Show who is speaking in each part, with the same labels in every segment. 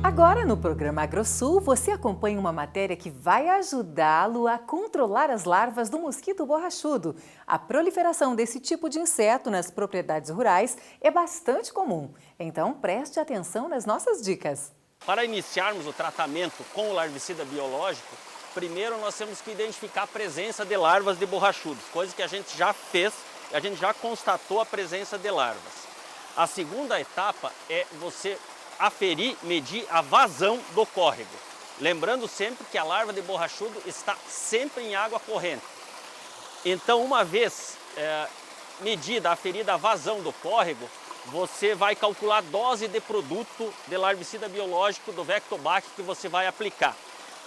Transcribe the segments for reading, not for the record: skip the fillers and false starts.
Speaker 1: Agora, no programa AgroSul, você acompanha uma matéria que vai ajudá-lo a controlar as larvas do mosquito borrachudo. A proliferação desse tipo de inseto nas propriedades rurais é bastante comum. Então, preste atenção nas nossas dicas.
Speaker 2: Para iniciarmos o tratamento com o larvicida biológico, primeiro nós temos que identificar a presença de larvas de borrachudos, coisa que a gente já fez, a gente já constatou a presença de larvas. A segunda etapa é você aferir, medir a vazão do córrego. Lembrando sempre que a larva de borrachudo está sempre em água corrente. Então, uma vez medida, aferida a vazão do córrego, você vai calcular a dose de produto de larvicida biológico do Vectobac que você vai aplicar.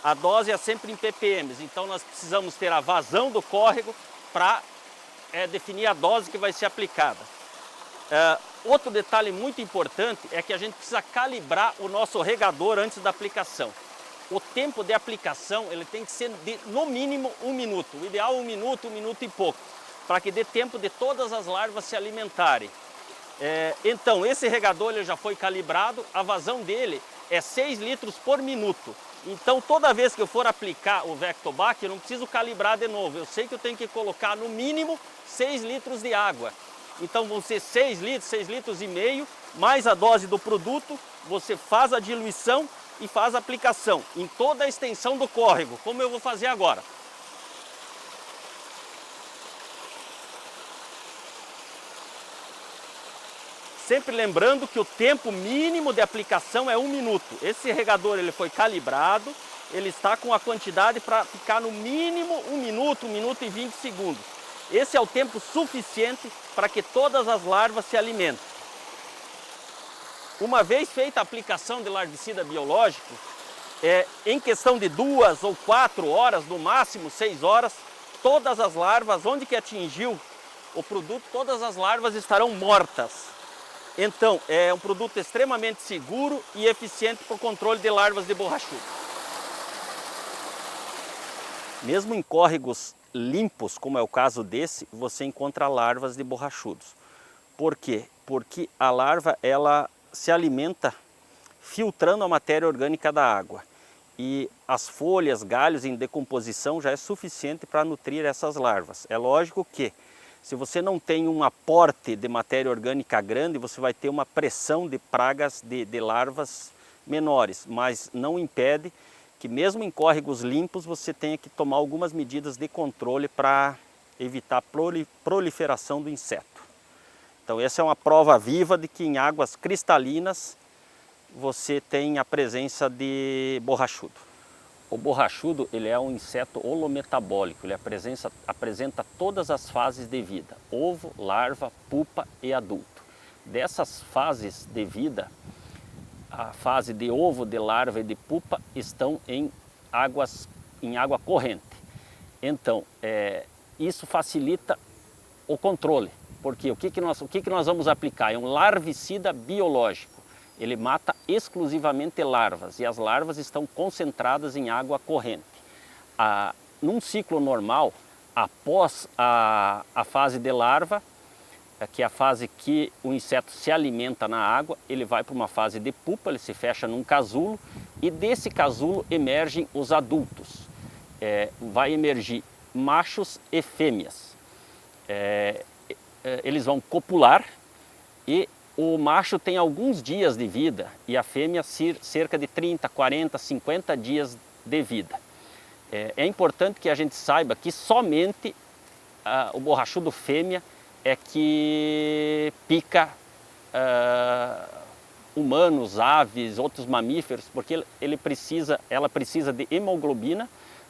Speaker 2: A dose é sempre em ppm, então nós precisamos ter a vazão do córrego para definir a dose que vai ser aplicada. Outro detalhe muito importante é que a gente precisa calibrar o nosso regador antes da aplicação. O tempo de aplicação ele tem que ser de, no mínimo 1 minuto, o ideal 1 minuto e pouco, para que dê tempo de todas as larvas se alimentarem. Então esse regador ele já foi calibrado, a vazão dele é 6 litros por minuto. Então toda vez que eu for aplicar o Vectobac eu não preciso calibrar de novo, eu sei que eu tenho que colocar no mínimo 6 litros de água. Então vão ser 6 litros e meio, mais a dose do produto, você faz a diluição e faz a aplicação em toda a extensão do córrego, como eu vou fazer agora. Sempre lembrando que o tempo mínimo de aplicação é 1 minuto. Esse regador ele foi calibrado, ele está com a quantidade para ficar no mínimo 1 minuto e 20 segundos. Esse é o tempo suficiente para que todas as larvas se alimentem. Uma vez feita a aplicação de larvicida biológico, em questão de 2 ou 4 horas, no máximo 6 horas, todas as larvas, onde que atingiu o produto, todas as larvas estarão mortas. Então, é um produto extremamente seguro e eficiente para o controle de larvas de borrachudo. Mesmo em córregos limpos, como é o caso desse, você encontra larvas de borrachudos. Por quê? Porque a larva ela se alimenta filtrando a matéria orgânica da água. E as folhas, galhos em decomposição já é suficiente para nutrir essas larvas. É lógico que se você não tem um aporte de matéria orgânica grande, você vai ter uma pressão de pragas de larvas menores, mas não impede que mesmo em córregos limpos você tenha que tomar algumas medidas de controle para evitar a proliferação do inseto. Então essa é uma prova viva de que em águas cristalinas você tem a presença de borrachudo. O borrachudo ele é um inseto holometabólico, ele apresenta todas as fases de vida, ovo, larva, pupa e adulto. Dessas fases de vida, a fase de ovo, de larva e de pupa estão em água corrente. Então, isso facilita o controle, porque o que nós vamos aplicar? É um larvicida biológico. Ele mata exclusivamente larvas e as larvas estão concentradas em água corrente. Num ciclo normal, após a fase de larva, que é a fase que o inseto se alimenta na água, ele vai para uma fase de pupa, ele se fecha num casulo e desse casulo emergem os adultos. Vai emergir machos e fêmeas. Eles vão copular e o macho tem alguns dias de vida e a fêmea cerca de 30, 40, 50 dias de vida. É importante que a gente saiba que somente o borrachudo fêmea é que pica humanos, aves, outros mamíferos, porque ela precisa de hemoglobina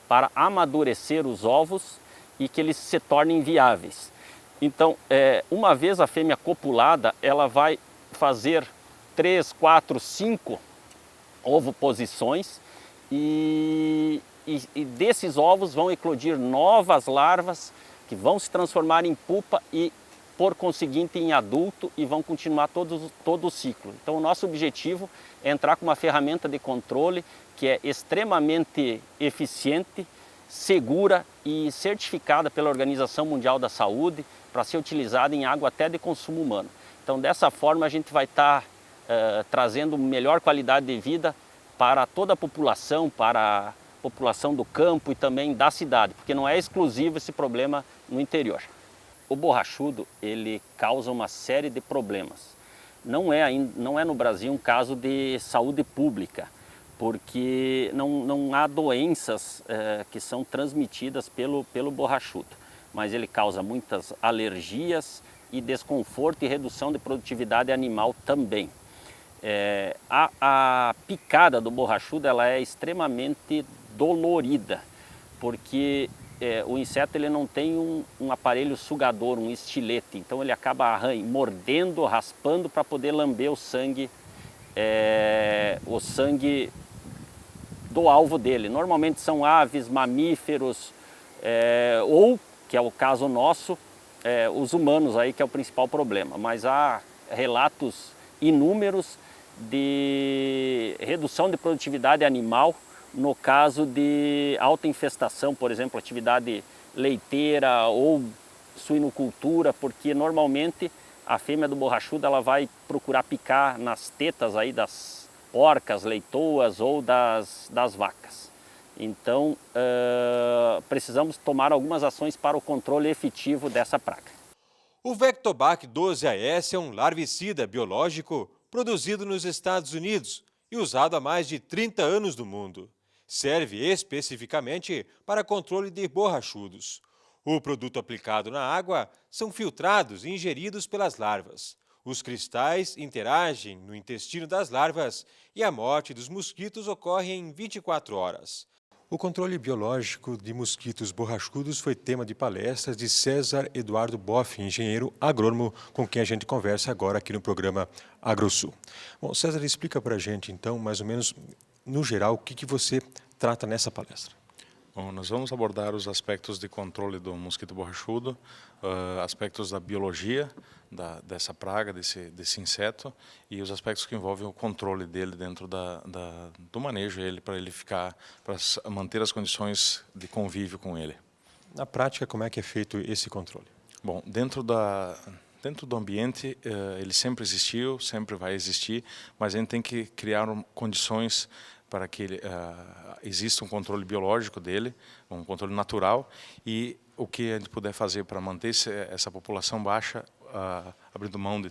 Speaker 2: para amadurecer os ovos e que eles se tornem viáveis. Então, uma vez a fêmea copulada, ela vai fazer 3, 4, 5 ovoposições e desses ovos vão eclodir novas larvas que vão se transformar em pupa e, por conseguinte, em adulto e vão continuar todo o ciclo. Então, o nosso objetivo é entrar com uma ferramenta de controle que é extremamente eficiente, segura e certificada pela Organização Mundial da Saúde para ser utilizada em água até de consumo humano. Então, dessa forma, a gente vai estar trazendo melhor qualidade de vida para toda a população, para a população do campo e também da cidade, porque não é exclusivo esse problema no interior. O borrachudo, ele causa uma série de problemas. Não é no Brasil um caso de saúde pública, porque não há doenças que são transmitidas pelo borrachudo, mas ele causa muitas alergias e desconforto e redução de produtividade animal também. A picada do borrachudo ela é extremamente dolorida, porque o inseto ele não tem um aparelho sugador, um estilete, então ele acaba mordendo, raspando para poder lamber o sangue do alvo dele. Normalmente são aves, mamíferos ou, que é o caso nosso, os humanos aí que é o principal problema. Mas há relatos inúmeros de redução de produtividade animal no caso de alta infestação, por exemplo, atividade leiteira ou suinocultura, porque normalmente a fêmea do borrachudo ela vai procurar picar nas tetas aí das porcas, leitoas ou das vacas. Então, precisamos tomar algumas ações para o controle efetivo dessa praga.
Speaker 3: O Vectobac 12AS é um larvicida biológico produzido nos Estados Unidos e usado há mais de 30 anos no mundo. Serve especificamente para controle de borrachudos. O produto aplicado na água são filtrados e ingeridos pelas larvas. Os cristais interagem no intestino das larvas e a morte dos mosquitos ocorre em 24 horas. O controle biológico de mosquitos borrachudos foi tema de palestras de César Eduardo Boff, engenheiro agrônomo, com quem a gente conversa agora aqui no programa AgroSul. Bom, César, explica para a gente, então, mais ou menos, no geral, o que você trata nessa palestra.
Speaker 4: Bom, nós vamos abordar os aspectos de controle do mosquito borrachudo, aspectos da biologia dessa praga, desse inseto, e os aspectos que envolvem o controle dele dentro do manejo para manter as condições de convívio com ele.
Speaker 3: Na prática, como é que é feito esse controle?
Speaker 4: Bom, dentro do ambiente, ele sempre existiu, sempre vai existir, mas a gente tem que criar condições para que exista um controle biológico dele, um controle natural, e o que a gente puder fazer para manter essa população baixa, abrindo mão de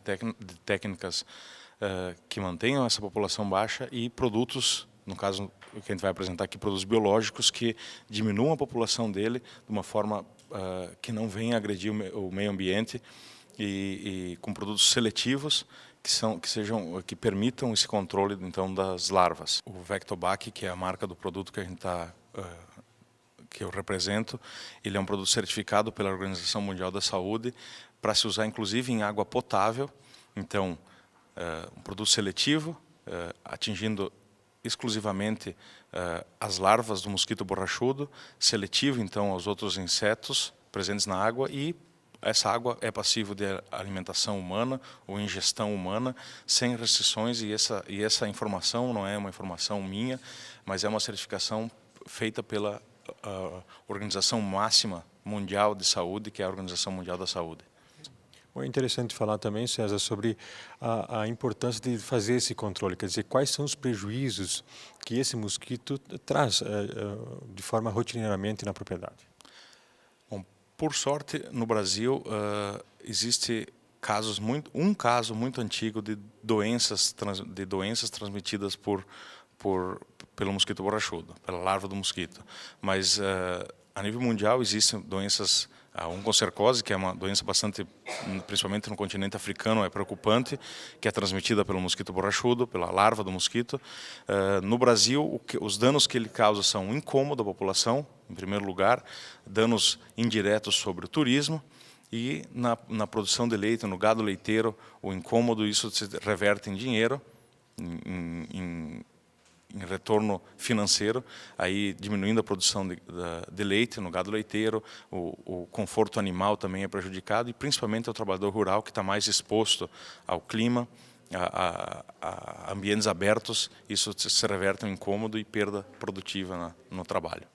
Speaker 4: técnicas que mantenham essa população baixa e produtos, no caso que a gente vai apresentar aqui, produtos biológicos que diminuam a população dele de uma forma que não venha agredir o meio ambiente e com produtos seletivos que permitam esse controle então das larvas. O Vectobac, que é a marca do produto que que eu represento, ele é um produto certificado pela Organização Mundial da Saúde para se usar inclusive em água potável. Então, um produto seletivo, atingindo exclusivamente as larvas do mosquito borrachudo, seletivo então aos outros insetos presentes na água, e essa água é passível de alimentação humana ou ingestão humana, sem restrições, e essa informação não é uma informação minha, mas é uma certificação feita pela Organização Máxima Mundial de Saúde, que é a Organização Mundial da Saúde.
Speaker 3: É interessante falar também, César, sobre a importância de fazer esse controle, quer dizer, quais são os prejuízos que esse mosquito traz de forma rotineiramente na propriedade.
Speaker 4: Bom, por sorte, no Brasil, existe um caso muito antigo de doenças transmitidas pelo mosquito borrachudo, pela larva do mosquito. Mas, a nível mundial, existem doenças, a oncocercose, que é uma doença bastante, principalmente no continente africano, é preocupante, que é transmitida pelo mosquito borrachudo, pela larva do mosquito. No Brasil, os danos que ele causa são um incômodo à população, em primeiro lugar, danos indiretos sobre o turismo, e na produção de leite, no gado leiteiro, o incômodo, isso se reverte em dinheiro, em retorno financeiro, aí diminuindo a produção de leite no gado leiteiro, o conforto animal também é prejudicado, e principalmente o trabalhador rural, que está mais exposto ao clima, a ambientes abertos. Isso se reverte em incômodo e perda produtiva no trabalho.